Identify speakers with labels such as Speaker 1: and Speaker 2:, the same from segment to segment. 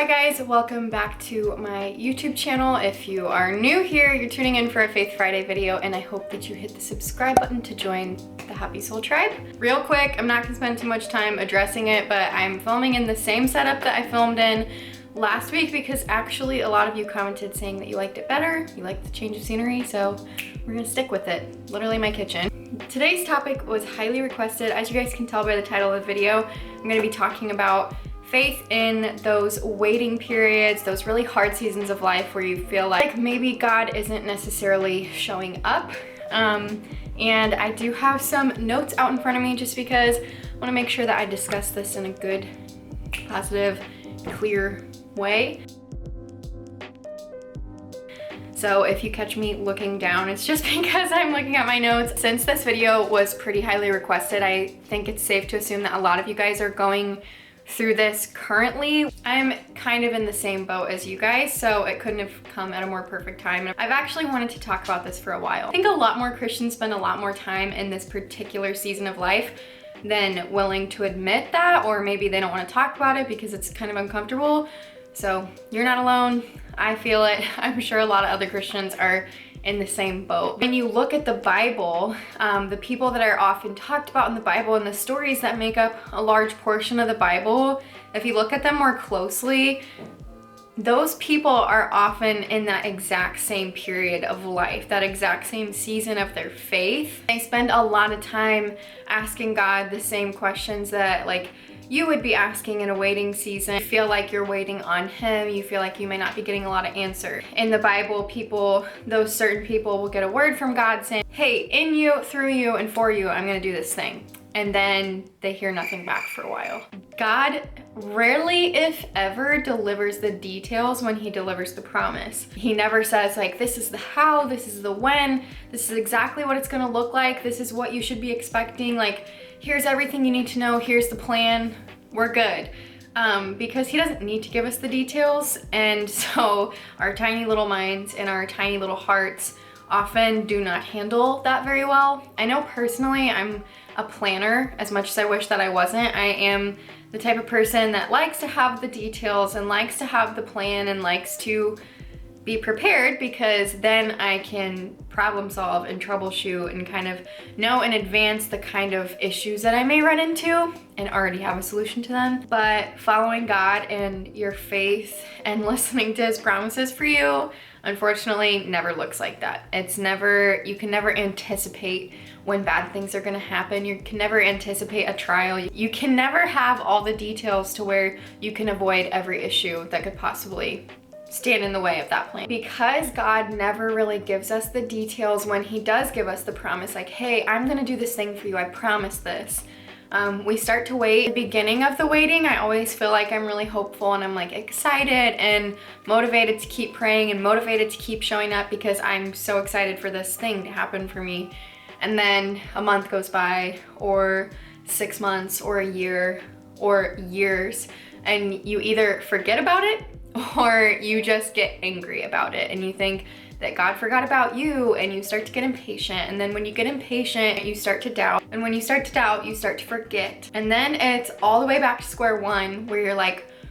Speaker 1: Hi guys, welcome back to my YouTube channel. If you are new here, you're tuning in for a Faith Friday video, and I hope that you hit the subscribe button to join the Happy Soul Tribe. Real quick, I'm not gonna spend too much time addressing it, but I'm filming in the same setup that I filmed in last week because actually a lot of you commented saying that you liked it better, you liked the change of scenery, so we're gonna stick with it. Literally my kitchen. Today's topic was highly requested. As you guys can tell by the title of the video, I'm gonna be talking about faith in those waiting periods, those really hard seasons of life where you feel like maybe God isn't necessarily showing up. And I do have some notes out in front of me just because I want to make sure that I discuss this in a good, positive, clear way. So if you catch me looking down, it's just because I'm looking at my notes. Since this video was pretty highly requested, I think it's safe to assume that a lot of you guys are going through this currently. I'm kind of in the same boat as you guys, so it couldn't have come at a more perfect time. I've actually wanted to talk about this for a while. I think a lot more Christians spend a lot more time in this particular season of life than willing to admit that, or maybe they don't want to talk about it because it's kind of uncomfortable. So you're not alone. I feel it. I'm sure a lot of other Christians are in the same boat. When you look at the Bible, the people that are often talked about in the Bible and the stories that make up a large portion of the Bible, if you look at them more closely, those people are often in that exact same period of life, that exact same season of their faith. They spend a lot of time asking God the same questions that you would be asking in a waiting season. You feel like you're waiting on Him. You feel like you may not be getting a lot of answers. In the Bible, those certain people will get a word from God saying, hey, in you, through you, and for you, I'm gonna do this thing. And then they hear nothing back for a while. God rarely, if ever, delivers the details when He delivers the promise. He never says this is the how, this is the when, this is exactly what it's gonna look like, this is what you should be expecting, here's everything you need to know, here's the plan, we're good. Because He doesn't need to give us the details, and so our tiny little minds and our tiny little hearts often do not handle that very well. I know personally I'm a planner as much as I wish that I wasn't. I am the type of person that likes to have the details and likes to have the plan and likes to be prepared, because then I can problem solve and troubleshoot and kind of know in advance the kind of issues that I may run into and already have a solution to them. But following God and your faith and listening to His promises for you, unfortunately, never looks like that. You can never anticipate when bad things are gonna happen. You can never anticipate a trial. You can never have all the details to where you can avoid every issue that could possibly stand in the way of that plan. Because God never really gives us the details when He does give us the promise, hey, I'm gonna do this thing for you, I promise this. We start to wait. At the beginning of the waiting, I always feel like I'm really hopeful and I'm excited and motivated to keep praying and motivated to keep showing up because I'm so excited for this thing to happen for me. And then a month goes by, or 6 months, or a year, or years, and you either forget about it or you just get angry about it and you think that God forgot about you, and you start to get impatient. And then when you get impatient, you start to doubt. And when you start to doubt, you start to forget. And then it's all the way back to square one where you're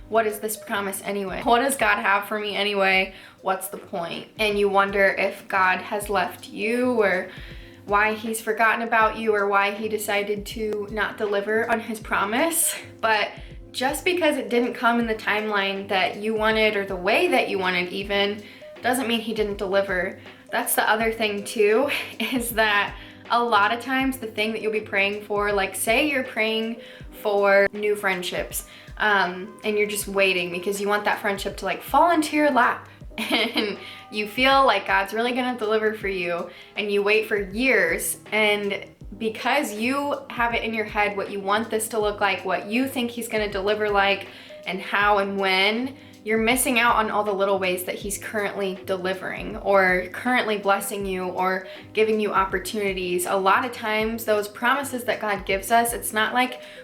Speaker 1: what is this promise anyway? What does God have for me anyway? What's the point? And you wonder if God has left you, or why He's forgotten about you, or why He decided to not deliver on His promise. But just because it didn't come in the timeline that you wanted, or the way that you wanted even, doesn't mean He didn't deliver. That's the other thing too, is that a lot of times the thing that you'll be praying for, say you're praying for new friendships, and you're just waiting because you want that friendship to fall into your lap, and you feel like God's really gonna deliver for you, and you wait for years, and because you have it in your head what you want this to look like, what you think He's gonna deliver and how and when, you're missing out on all the little ways that He's currently delivering, or currently blessing you, or giving you opportunities. A lot of times those promises that God gives us, it's not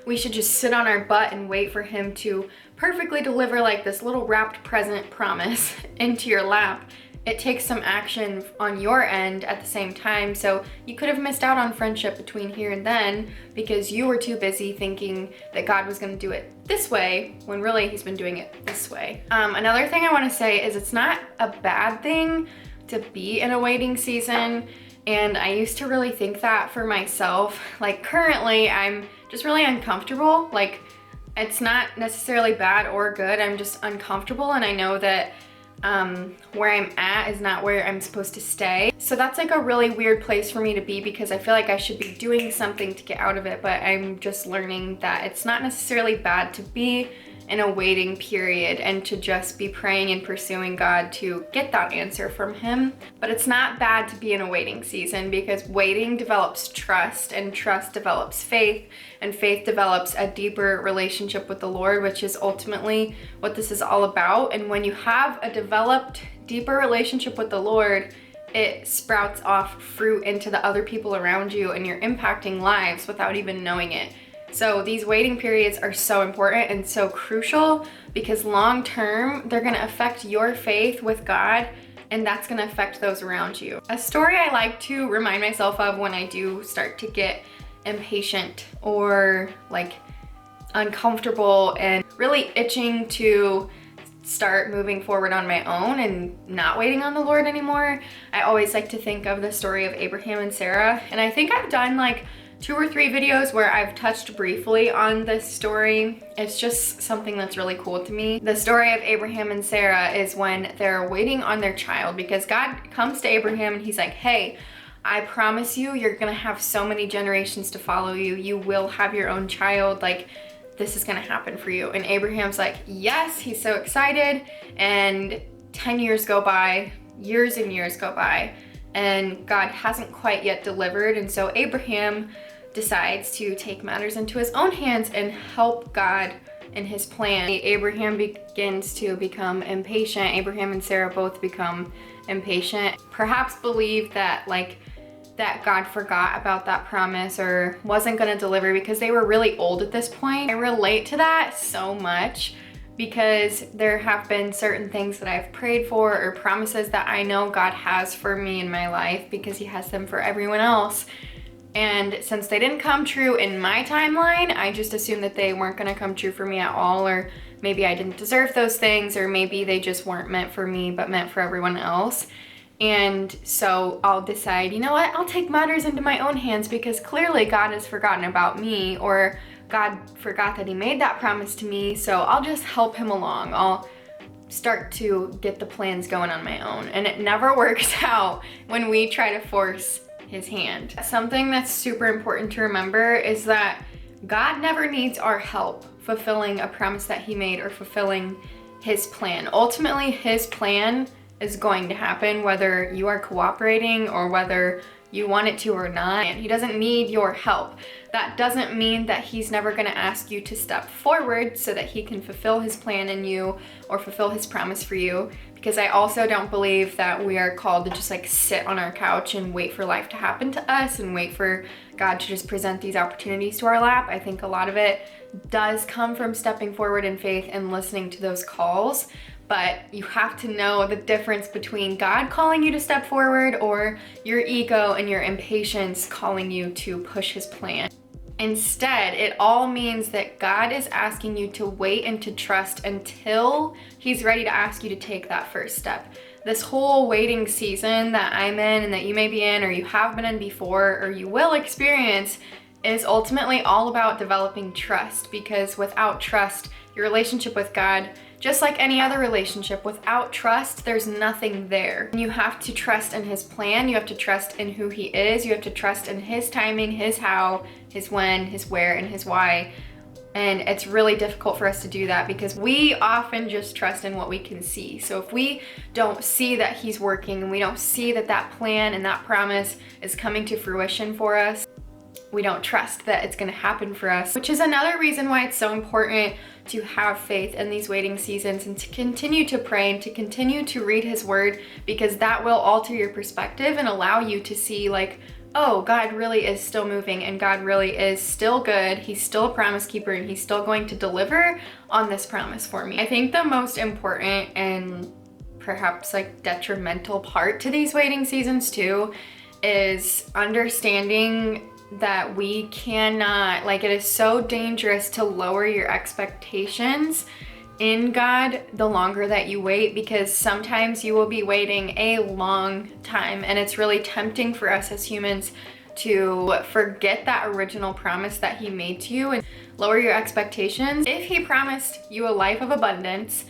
Speaker 1: we should just sit on our butt and wait for Him to perfectly deliver this little wrapped present promise into your lap. it takes some action on your end at the same time. So you could have missed out on friendship between here and then because you were too busy thinking that God was going to do it this way when really he's been doing it this way. Another thing I want to say is it's not a bad thing to be in a waiting season. And I used to really think that for myself. Like currently I'm just really uncomfortable. Like it's not necessarily bad or good. I'm just uncomfortable, and I know that where I'm at is not where I'm supposed to stay. So that's like a really weird place for me to be because I feel like I should be doing something to get out of it, but I'm just learning that it's not necessarily bad to be in a waiting period and to just be praying and pursuing God to get that answer from him. But it's not bad to be in a waiting season because waiting develops trust, and trust develops faith, and faith develops a deeper relationship with the Lord, which is ultimately what this is all about. And when you have a developed, deeper relationship with the Lord, it sprouts off fruit into the other people around you, and you're impacting lives without even knowing it. So these waiting periods are so important and so crucial because long term, they're gonna affect your faith with God, and that's gonna affect those around you. A story I like to remind myself of when I do start to get impatient or like uncomfortable and really itching to start moving forward on my own and not waiting on the Lord anymore, I always like to think of the story of Abraham and Sarah. And I think I've done like 2 or 3 videos where I've touched briefly on this story. It's just something that's really cool to me. The story of Abraham and Sarah is when they're waiting on their child because God comes to Abraham and he's like, hey, I promise you, you're gonna have so many generations to follow you. You will have your own child. Like, this is gonna happen for you. And Abraham's like, yes, he's so excited. And 10 years go by, years and years go by, and God hasn't quite yet delivered. And so Abraham decides to take matters into his own hands and help God in his plan. Abraham begins to become impatient. Abraham and Sarah both become impatient, perhaps believe that that God forgot about that promise or wasn't gonna deliver because they were really old at this point. I relate to that so much because there have been certain things that I've prayed for or promises that I know God has for me in my life because he has them for everyone else. And since they didn't come true in my timeline, I just assumed that they weren't gonna come true for me at all, or maybe I didn't deserve those things, or maybe they just weren't meant for me but meant for everyone else. And so I'll decide, you know what, I'll take matters into my own hands because clearly God has forgotten about me, or God forgot that he made that promise to me, so I'll just help him along. I'll start to get the plans going on my own. And it never works out when we try to force his hand. Something that's super important to remember is that God never needs our help fulfilling a promise that he made or fulfilling his plan. Ultimately, his plan is going to happen whether you are cooperating or whether you want it to or not. And he doesn't need your help. That doesn't mean that he's never gonna ask you to step forward so that he can fulfill his plan in you or fulfill his promise for you. Because I also don't believe that we are called to just like sit on our couch and wait for life to happen to us and wait for God to just present these opportunities to our lap. I think a lot of it does come from stepping forward in faith and listening to those calls. But you have to know the difference between God calling you to step forward or your ego and your impatience calling you to push his plan. Instead, it all means that God is asking you to wait and to trust until he's ready to ask you to take that first step. This whole waiting season that I'm in and that you may be in, or you have been in before, or you will experience, is ultimately all about developing trust, because without trust, your relationship with God, just like any other relationship, without trust, there's nothing there. You have to trust in his plan, you have to trust in who he is, you have to trust in his timing, his how, his when, his where, and his why. And it's really difficult for us to do that because we often just trust in what we can see. So if we don't see that he's working and we don't see that that plan and that promise is coming to fruition for us, we don't trust that it's gonna happen for us, which is another reason why it's so important to have faith in these waiting seasons and to continue to pray and to continue to read his word, because that will alter your perspective and allow you to see like, oh, God really is still moving and God really is still good. He's still a promise keeper and he's still going to deliver on this promise for me. I think the most important and perhaps like detrimental part to these waiting seasons too, is understanding that we cannot, like, it is so dangerous to lower your expectations in God the longer that you wait, because sometimes you will be waiting a long time, and it's really tempting for us as humans to forget that original promise that he made to you and lower your expectations. If he promised you a life of abundance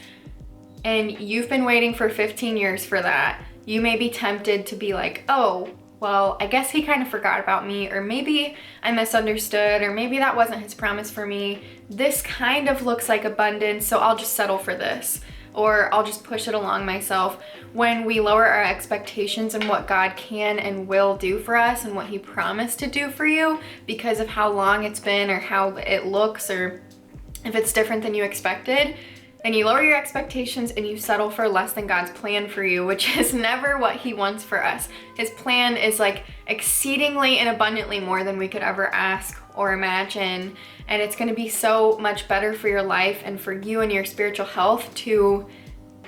Speaker 1: and you've been waiting for 15 years for that, you may be tempted to be like, oh, well, I guess he kind of forgot about me, or maybe I misunderstood, or maybe that wasn't his promise for me. This kind of looks like abundance, so I'll just settle for this, or I'll just push it along myself. When we lower our expectations and what God can and will do for us and what he promised to do for you because of how long it's been or how it looks, or if it's different than you expected, then you lower your expectations and you settle for less than God's plan for you, which is never what he wants for us. His plan is like exceedingly and abundantly more than we could ever ask or imagine. And it's gonna be so much better for your life and for you and your spiritual health to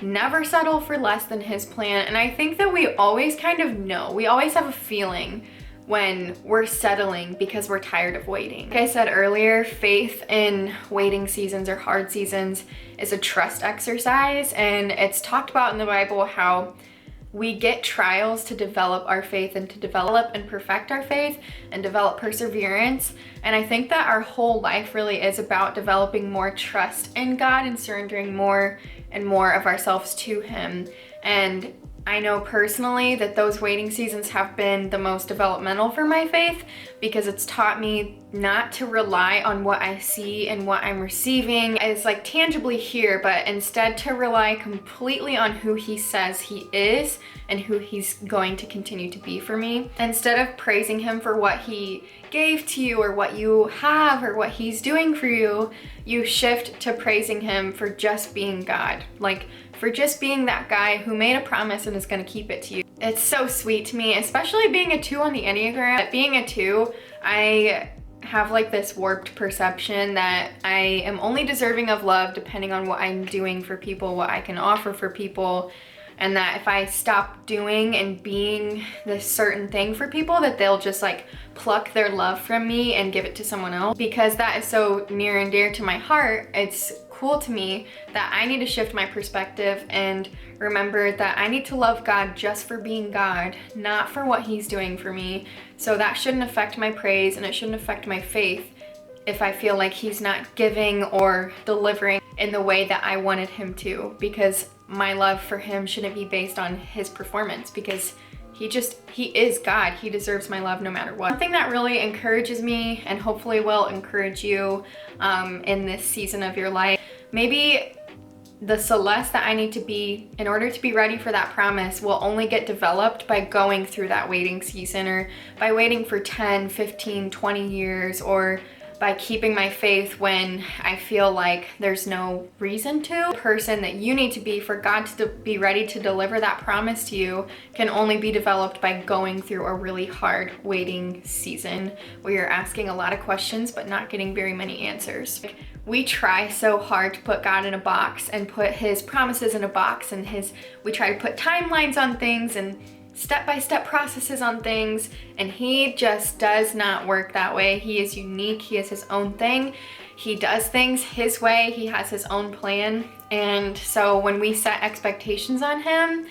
Speaker 1: never settle for less than his plan. And I think that we always kind of know, we always have a feeling when we're settling because we're tired of waiting. Like I said earlier, faith in waiting seasons or hard seasons is a trust exercise, and it's talked about in the Bible how we get trials to develop our faith and to develop and perfect our faith and develop perseverance. And I think that our whole life really is about developing more trust in God and surrendering more and more of ourselves to him. And I know personally that those waiting seasons have been the most developmental for my faith, because it's taught me not to rely on what I see and what I'm receiving is like tangibly here, but instead to rely completely on who he says he is and who he's going to continue to be for me. Instead of praising him for what he gave to you or what you have or what he's doing for you, you shift to praising him for just being God. Like, for just being that guy who made a promise and is gonna keep it to you. It's so sweet to me, especially being a 2 on the Enneagram. Being a 2, I have like this warped perception that I am only deserving of love depending on what I'm doing for people, what I can offer for people, and that if I stop doing and being this certain thing for people, that they'll just like pluck their love from me and give it to someone else. Because that is so near and dear to my heart, it's cool to me that I need to shift my perspective and remember that I need to love God just for being God, not for what he's doing for me. So that shouldn't affect my praise, and it shouldn't affect my faith if I feel like he's not giving or delivering in the way that I wanted him to, because my love for him shouldn't be based on his performance, because he is God. He deserves my love no matter what. Something that really encourages me and hopefully will encourage you in this season of your life, maybe the Celeste that I need to be in order to be ready for that promise will only get developed by going through that waiting season, or by waiting for 10, 15, 20 years, or by keeping my faith when I feel like there's no reason to. The person that you need to be for God to be ready to deliver that promise to you can only be developed by going through a really hard waiting season where you're asking a lot of questions but not getting very many answers. We try so hard to put God in a box and put his promises in a box, and we try to put timelines on things and step-by-step processes on things, and he just does not work that way. He is unique. He is his own thing. He does things his way. He has his own plan. And so when we set expectations on him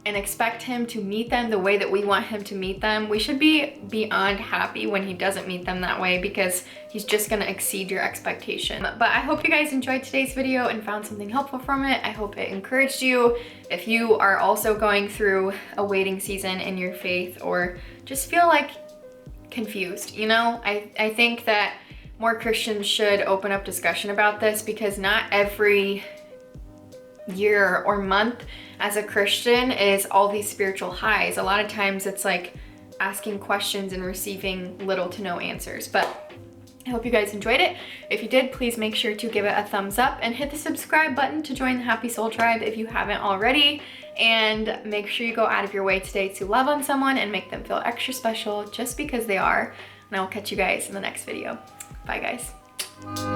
Speaker 1: and expect him to meet them the way that we want him to meet them, we should be beyond happy when he doesn't meet them that way, because he's just gonna exceed your expectation. But I hope you guys enjoyed today's video and found something helpful from it. I hope it encouraged you. If you are also going through a waiting season in your faith, or just feel like confused, you know, I think that more Christians should open up discussion about this, because not every year or month as a Christian is all these spiritual highs. A lot of times it's like asking questions and receiving little to no answers. But I hope you guys enjoyed it. If you did, please make sure to give it a thumbs up and hit the subscribe button to join the Happy Soul Tribe if you haven't already. And make sure you go out of your way today to love on someone and make them feel extra special just because they are. And I will catch you guys in the next video. Bye guys.